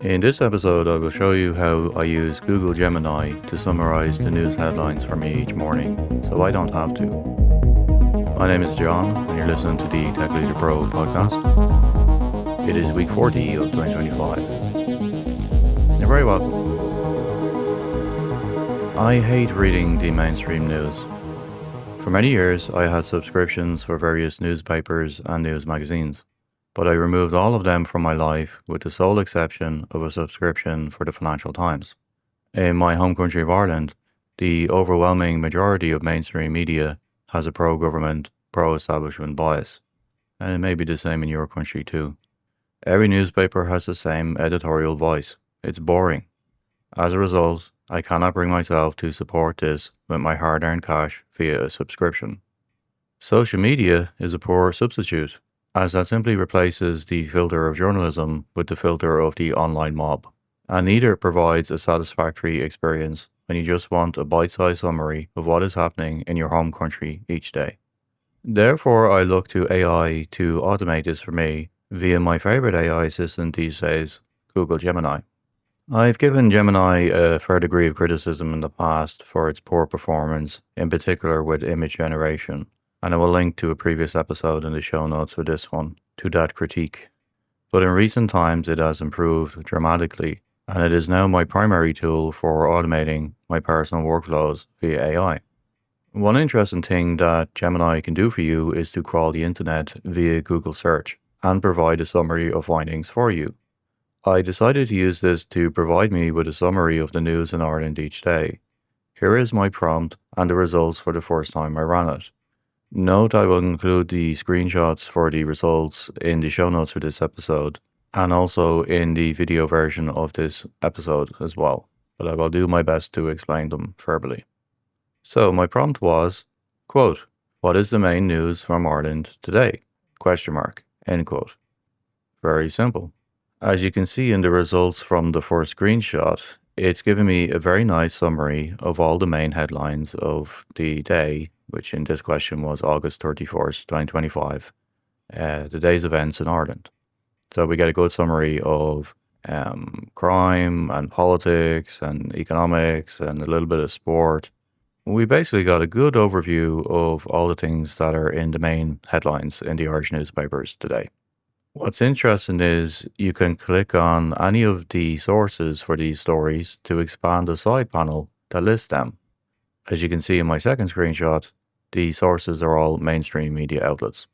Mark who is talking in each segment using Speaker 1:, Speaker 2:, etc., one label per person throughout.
Speaker 1: In this episode, I will show you how I use Google Gemini to summarize the news headlines for me each morning, so I don't have to. My name is John, and you're listening to the Tech Leader Pro podcast. It is week 40 of 2025. You're very welcome. I hate reading the mainstream news. For many years, I had subscriptions for various newspapers and news magazines, but I removed all of them from my life with the sole exception of a subscription for the Financial Times. In my home country of Ireland, the overwhelming majority of mainstream media has a pro-government, pro-establishment bias, and it may be the same in your country too. Every newspaper has the same editorial voice. It's boring. As a result, I cannot bring myself to support this with my hard-earned cash via a subscription. Social media is a poor substitute, as that simply replaces the filter of journalism with the filter of the online mob, and neither provides a satisfactory experience when you just want a bite-sized summary of what is happening in your home country each day. Therefore, I look to AI to automate this for me via my favorite AI assistant these days, Google Gemini. I've given Gemini a fair degree of criticism in the past for its poor performance, in particular with image generation, and I will link to a previous episode in the show notes for this one to that critique. But in recent times, it has improved dramatically, and it is now my primary tool for automating my personal workflows via AI. One interesting thing that Gemini can do for you is to crawl the internet via Google search and provide a summary of findings for you. I decided to use this to provide me with a summary of the news in Ireland each day. Here is my prompt and the results for the first time I ran it. Note I will include the screenshots for the results in the show notes for this episode and also in the video version of this episode as well, but I will do my best to explain them verbally. So my prompt was, quote, "What is the main news from Ireland today? Question mark, end quote." Very simple. As you can see in the results from the first screenshot, it's given me a very nice summary of all the main headlines of the day, which in this question was August 31st, 2025, the day's events in Ireland. So we get a good summary of crime and politics and economics and a little bit of sport. We basically got a good overview of all the things that are in the main headlines in the Irish newspapers today. What's interesting is you can click on any of the sources for these stories to expand the side panel that lists them. As you can see in my second screenshot, the sources are all mainstream media outlets.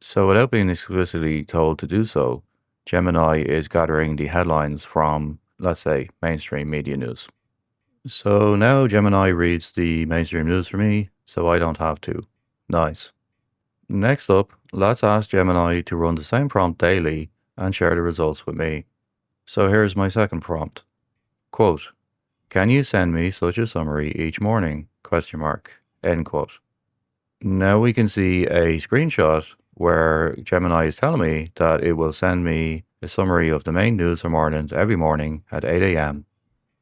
Speaker 1: So without being explicitly told to do so, Gemini is gathering the headlines from, let's say, mainstream media news. So now Gemini reads the mainstream news for me, so I don't have to. Nice. Next up, let's ask Gemini to run the same prompt daily and share the results with me. So here's my second prompt. Quote, "Can you send me such a summary each morning? Question mark, end quote." Now we can see a screenshot where Gemini is telling me that it will send me a summary of the main news from Ireland every morning at 8 a.m.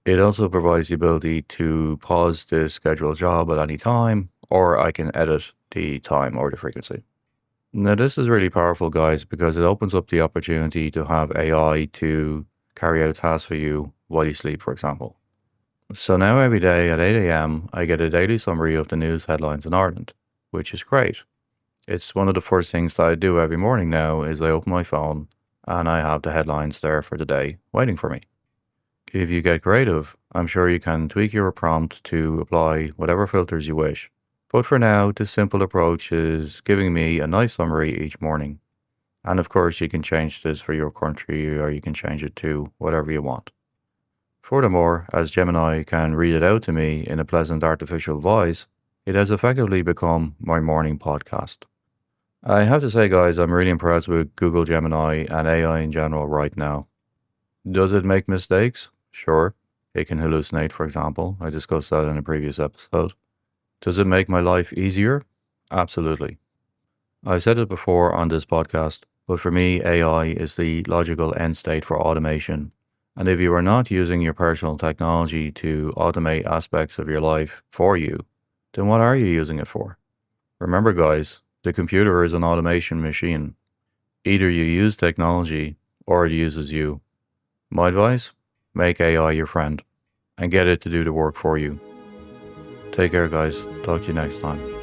Speaker 1: It also provides the ability to pause the scheduled job at any time, or I can edit the time or the frequency. Now this is really powerful, guys, because it opens up the opportunity to have AI to carry out tasks for you while you sleep, for example. So now every day at 8 a.m. I get a daily summary of the news headlines in Ireland, which is great. It's one of the first things that I do every morning now is I open my phone and I have the headlines there for the day waiting for me. If you get creative, I'm sure you can tweak your prompt to apply whatever filters you wish. But for now, this simple approach is giving me a nice summary each morning. And of course, you can change this for your country or you can change it to whatever you want. Furthermore, as Gemini can read it out to me in a pleasant artificial voice, it has effectively become my morning podcast. I have to say, guys, I'm really impressed with Google Gemini and AI in general right now. Does it make mistakes? Sure. It can hallucinate, for example. I discussed that in a previous episode. Does it make my life easier? Absolutely. I've said it before on this podcast, but for me, AI is the logical end state for automation. And if you are not using your personal technology to automate aspects of your life for you, then what are you using it for? Remember, guys, the computer is an automation machine. Either you use technology or it uses you. My advice? Make AI your friend and get it to do the work for you. Take care, guys. Talk to you next time.